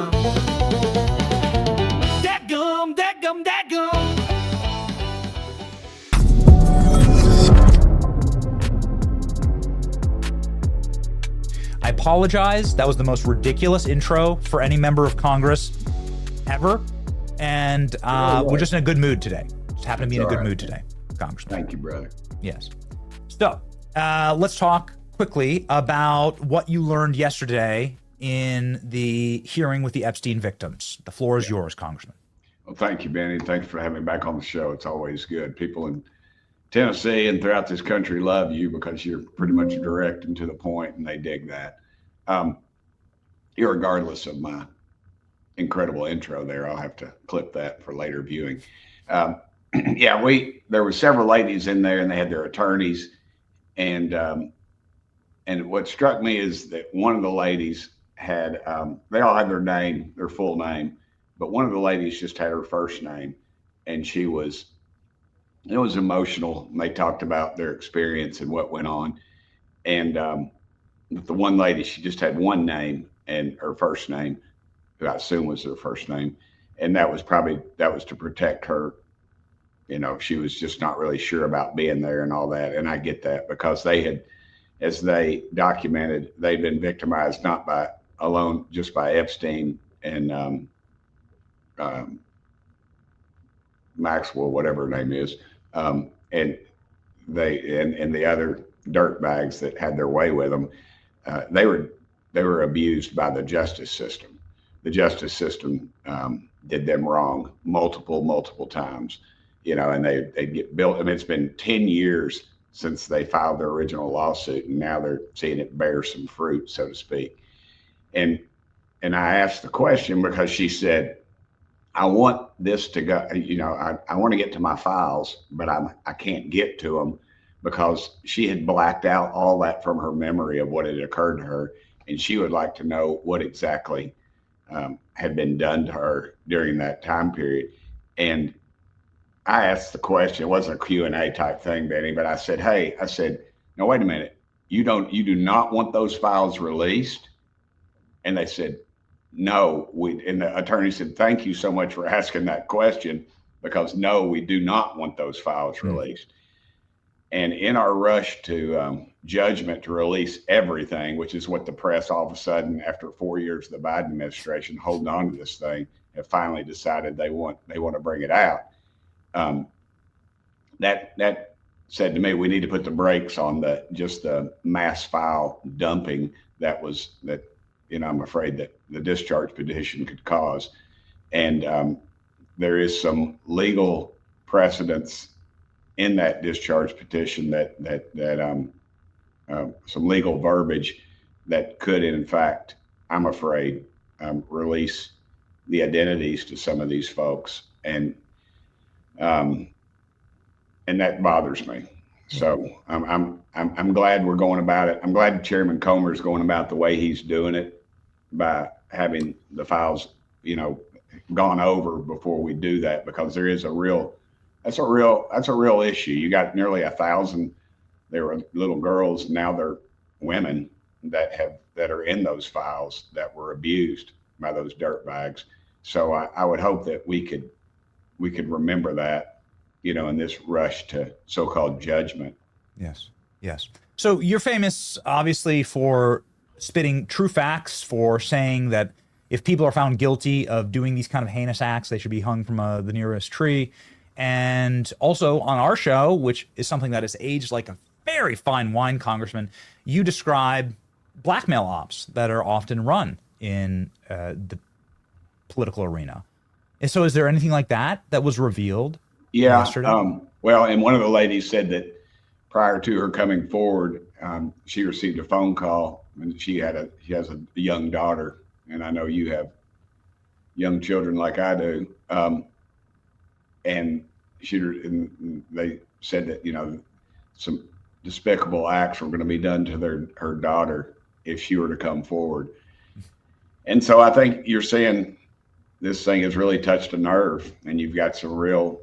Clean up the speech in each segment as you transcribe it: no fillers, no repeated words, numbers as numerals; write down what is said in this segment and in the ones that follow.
dadgum. Dadgum, dadgum, dadgum. I apologize. That was the most ridiculous intro for any member of Congress ever. And we're just in a good mood today. Just happen to be in a good mood today, Congressman. Thank you, brother. Yes. So let's talk quickly about what you learned yesterday in the hearing with the Epstein victims. The floor is yours, Congressman. Well, thank you, Benny. Thanks for having me back on the show. It's always good. People in Tennessee and throughout this country love you because you're pretty much direct and to the point, and they dig that. Irregardless of my incredible intro there, I'll have to clip that for later viewing. There were several ladies in there, and they had their attorneys, and what struck me is that one of the ladies had they all had their full name, but one of the ladies just had her first name, and it was emotional. They talked about their experience and what went on, and the one lady, she just had one name and her first name, who I assume was her first name, and that was to protect her. You know, she was just not really sure about being there and all that, and I get that because they had, as they documented, they'd been victimized not just by Epstein and Maxwell, whatever her name is, and the other dirtbags that had their way with them. They were abused by the justice system. The justice system did them wrong multiple times, you know, and they get built. I mean, it's been 10 years since they filed their original lawsuit, and now they're seeing it bear some fruit, so to speak. And I asked the question because she said, I want this to go, you know, I want to get to my files, but I can't get to them because she had blacked out all that from her memory of what had occurred to her. And she would like to know what exactly had been done to her during that time period. And I asked the question, it wasn't a Q&A type thing, Benny, but I said, no, wait a minute. You do not want those files released? And they said, no, and the attorney said, thank you so much for asking that question, because no, we do not want those files released. And in our rush to judgment to release everything, which is what the press all of a sudden, after 4 years of the Biden administration holding on to this thing, have finally decided they want to bring it out. That said to me, we need to put the brakes on the mass file dumping that I'm afraid that the discharge petition could cause. And there is some legal precedents in that discharge petition that some legal verbiage that could, in fact, I'm afraid, release the identities to some of these folks. And that bothers me. So I'm glad we're going about it. I'm glad Chairman Comer is going about the way he's doing it, by having the files, you know, gone over before we do that, because there is that's a real issue. You got nearly 1,000. There were little girls, now they're women that are in those files that were abused by those dirtbags. So I would hope that we could remember that, you know, in this rush to so-called judgment. Yes. So you're famous, obviously, for spitting true facts, for saying that if people are found guilty of doing these kind of heinous acts, they should be hung from the nearest tree. And also on our show, which is something that is aged like a very fine wine, Congressman, you describe blackmail ops that are often run in the political arena. And so is there anything like that was revealed yesterday? Well, and one of the ladies said that prior to her coming forward, she received a phone call, and she has a young daughter, and I know you have young children like I do. And they said that, you know, some despicable acts were going to be done to her daughter if she were to come forward. And so I think you're saying this thing has really touched a nerve, and you've got some real,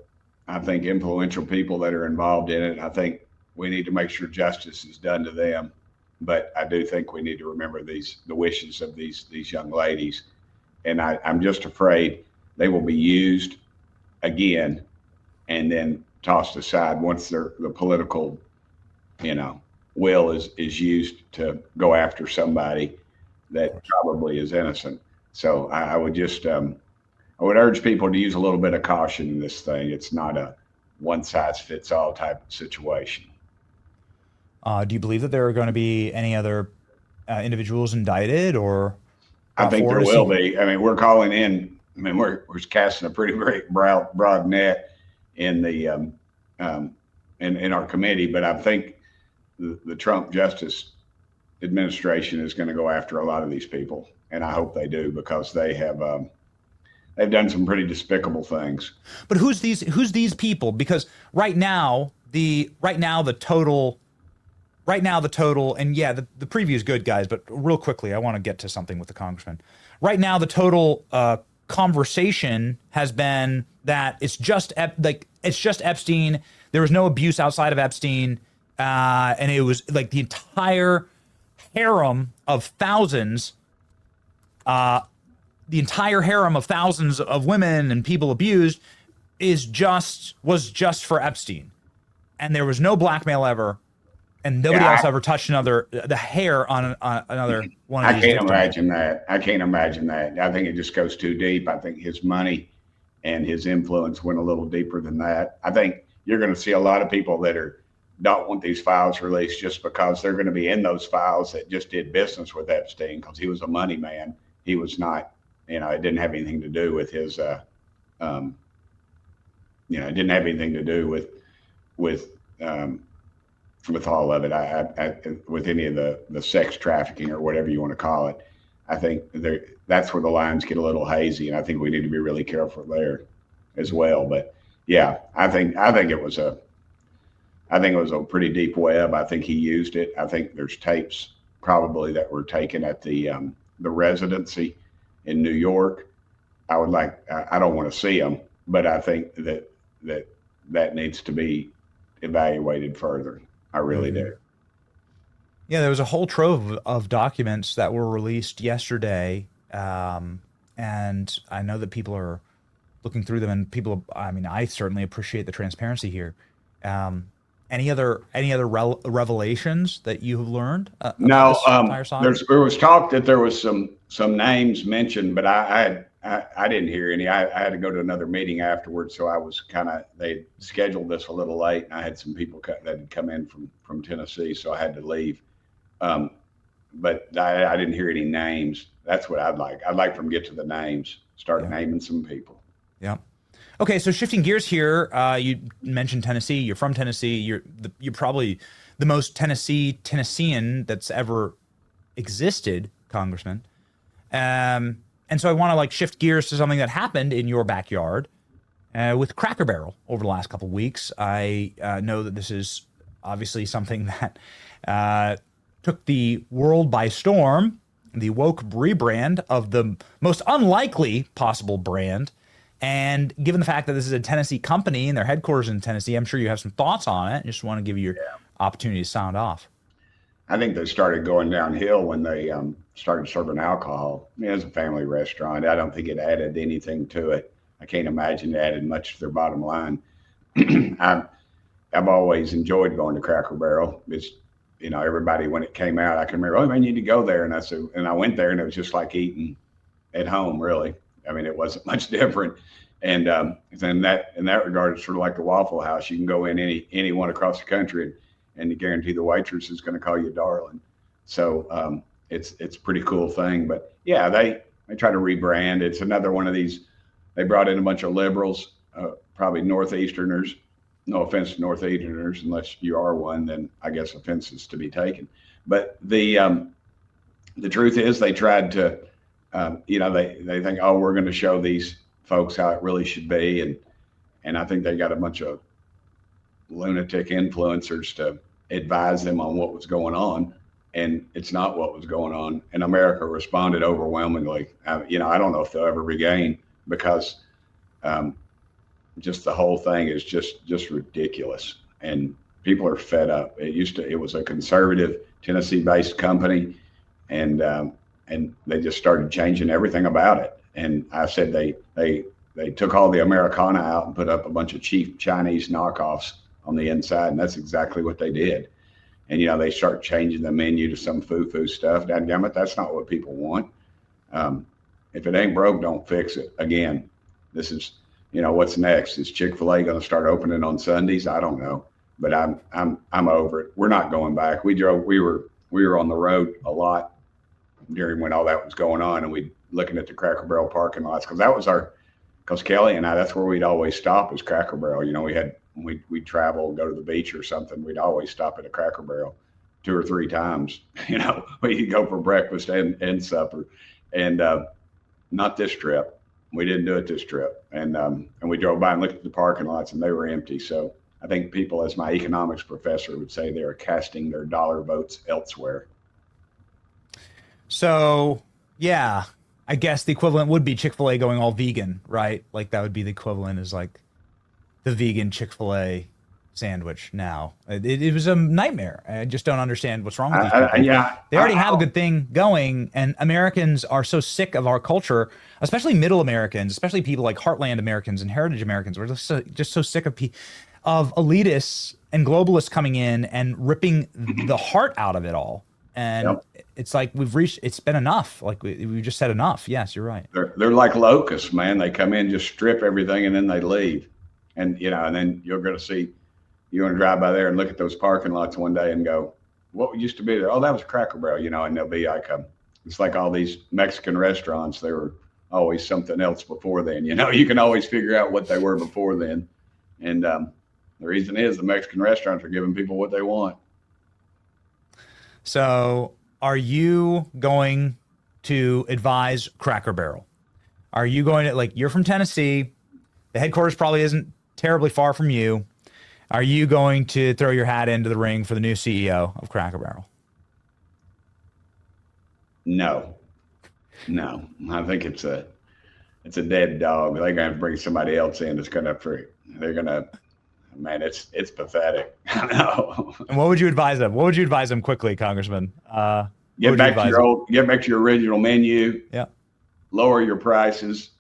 I think, influential people that are involved in it. I think we need to make sure justice is done to them. But I do think we need to remember the wishes of these young ladies, and I'm just afraid they will be used again and then tossed aside once the political, will is used to go after somebody that probably is innocent. So I would just I would urge people to use a little bit of caution in this thing. It's not a one size fits all type of situation. Do you believe that there are going to be any other individuals indicted or? I think there will be. I mean, we're calling in. I mean, we're casting a pretty broad net in the in our committee, but I think the Trump Justice Administration is going to go after a lot of these people, and I hope they do, because they have they've done some pretty despicable things. But who's these people? Because right now the total, and yeah, the preview is good, guys, but real quickly, I want to get to something with the congressman. Right now, the total conversation has been that it's just Epstein. There was no abuse outside of Epstein, and it was like the entire harem of thousands, of women and people abused was just for Epstein, and there was no blackmail ever. And nobody else ever touched the hair on another one of these. I can't imagine that. I can't imagine that. I think it just goes too deep. I think his money and his influence went a little deeper than that. I think you're going to see a lot of people that don't want these files released just because they're going to be in those files that just did business with Epstein, because he was a money man. He was not, it didn't have anything to do with his, it didn't have anything to do with all of it. With any of the sex trafficking or whatever you want to call it. I think that's where the lines get a little hazy, and I think we need to be really careful there as well. But yeah, I think it was a pretty deep web. I think he used it. I think there's tapes probably that were taken at the residency in New York. I don't want to see them, but I think that needs to be evaluated further. I really do. Yeah, there was a whole trove of documents that were released yesterday, and I know that people are looking through them, and I certainly appreciate the transparency here. Any other revelations that you have learned? No, there was talk that there was some names mentioned, but I didn't hear any. I had to go to another meeting afterwards, so I was they scheduled this a little late, and I had some people that had come in from Tennessee, so I had to leave. But I didn't hear any names. That's what I'd like. I'd like for them to get to the names, start naming some people. Yeah. Okay, so shifting gears here, you mentioned Tennessee. You're from Tennessee. You're probably the most Tennessean that's ever existed, Congressman. And so I want to shift gears to something that happened in your backyard with Cracker Barrel over the last couple of weeks. I know that this is obviously something that took the world by storm, the woke rebrand of the most unlikely possible brand. And given the fact that this is a Tennessee company and their headquarters in Tennessee, I'm sure you have some thoughts on it. I just want to give you your opportunity to sound off. I think they started going downhill when they started serving alcohol. I mean, it was a family restaurant. I don't think it added anything to it. I can't imagine it added much to their bottom line. I've always enjoyed going to Cracker Barrel. It's, everybody, when it came out, I can remember, oh man, you need to go there. And I went there, and it was just like eating at home, really. I mean, it wasn't much different. And in that regard, it's sort of like the Waffle House. You can go in anyone across the country, and you guarantee the waitress is going to call you darling. So it's a pretty cool thing. But yeah, they try to rebrand. It's another one of these. They brought in a bunch of liberals, probably Northeasterners. No offense to Northeasterners, unless you are one, then I guess offense is to be taken. But the truth is, they tried to, they think, oh, we're going to show these folks how it really should be, and I think they got a bunch of lunatic influencers to advise them on what was going on, and it's not what was going on. And America responded overwhelmingly. I don't know if they'll ever regain, because just the whole thing is just ridiculous, and people are fed up. It was a conservative Tennessee-based company, and they just started changing everything about it. And I said they took all the Americana out and put up a bunch of cheap Chinese knockoffs on the inside, and that's exactly what they did. And they start changing the menu to some foo-foo stuff. Dadgummit, that's not what people want. If it ain't broke, don't fix it. Again, this is what's next. Is Chick-fil-A going to start opening on Sundays? I don't know, but I'm over it. We're not going back. We were on the road a lot during when all that was going on, and we looking at the Cracker Barrel parking lots, because Kelly and I, that's where we'd always stop, is Cracker Barrel. We'd travel, go to the beach or something. We'd always stop at a Cracker Barrel 2 or 3 times. We'd go for breakfast and supper, and not this trip. We didn't do it this trip, and we drove by and looked at the parking lots, and they were empty. So I think people, as my economics professor would say, they are casting their dollar votes elsewhere. So, yeah, I guess the equivalent would be Chick-fil-A going all vegan, right? Like that would be the equivalent, is like the vegan Chick-fil-A sandwich now. It was a nightmare. I just don't understand what's wrong with these people. They already have a good thing going, and Americans are so sick of our culture, especially middle Americans, especially people like Heartland Americans and Heritage Americans. We're just so sick of elitists and globalists coming in and ripping the heart out of it all. And it's like it's been enough. Like we just said enough. Yes, you're right. They're like locusts, man. They come in, just strip everything, and then they leave. And and then you're going to see, you want to drive by there and look at those parking lots one day and go, what used to be there? Oh, that was Cracker Barrel, and they'll be like, it's like all these Mexican restaurants. They were always something else before then. You can always figure out what they were before then. And the reason is the Mexican restaurants are giving people what they want. So are you going to advise Cracker Barrel? Are you going to, you're from Tennessee, the headquarters probably isn't terribly far from you. Are you going to throw your hat into the ring for the new CEO of Cracker Barrel? No. I think it's a dead dog. They're going to have to bring somebody else in that's going to, man, it's pathetic. I know. And what would you advise them? What would you advise them quickly, Congressman? Get back to your original menu. Yeah. Lower your prices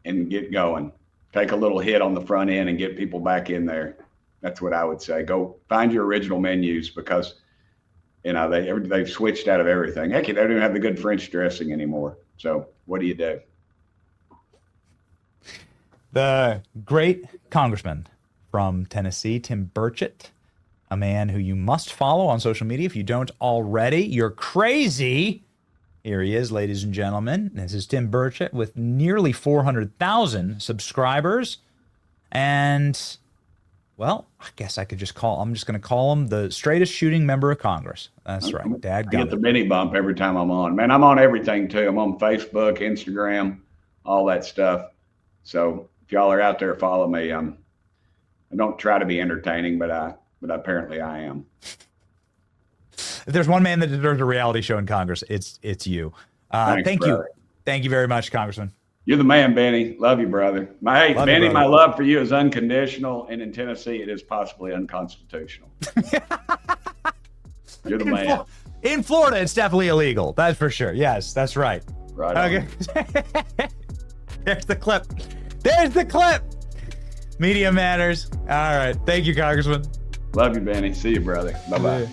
and get going. Take a little hit on the front end and get people back in there. That's what I would say. Go find your original menus, because they've switched out of everything. Heck, they don't even have the good French dressing anymore. So what do you do? The great Congressman from Tennessee, Tim Burchett, a man who you must follow on social media. If you don't already, you're crazy. Here he is, ladies and gentlemen. This is Tim Burchett with nearly 400,000 subscribers. And, well, I guess I'm just going to call him the straightest shooting member of Congress. That's right. I get the mini bump every time I'm on. Man, I'm on everything, too. I'm on Facebook, Instagram, all that stuff. So if y'all are out there, follow me. I don't try to be entertaining, but apparently I am. If there's one man that deserves a reality show in Congress, it's you. Thank you. Thank you very much, Congressman. You're the man, Benny. Love you, brother. Benny, my love for you is unconditional, and in Tennessee, it is possibly unconstitutional. You're the man. In Florida, it's definitely illegal. That's for sure. Yes, that's right. Right. Okay. There's the clip. There's the clip. Media matters. All right. Thank you, Congressman. Love you, Benny. See you, brother. Bye-bye.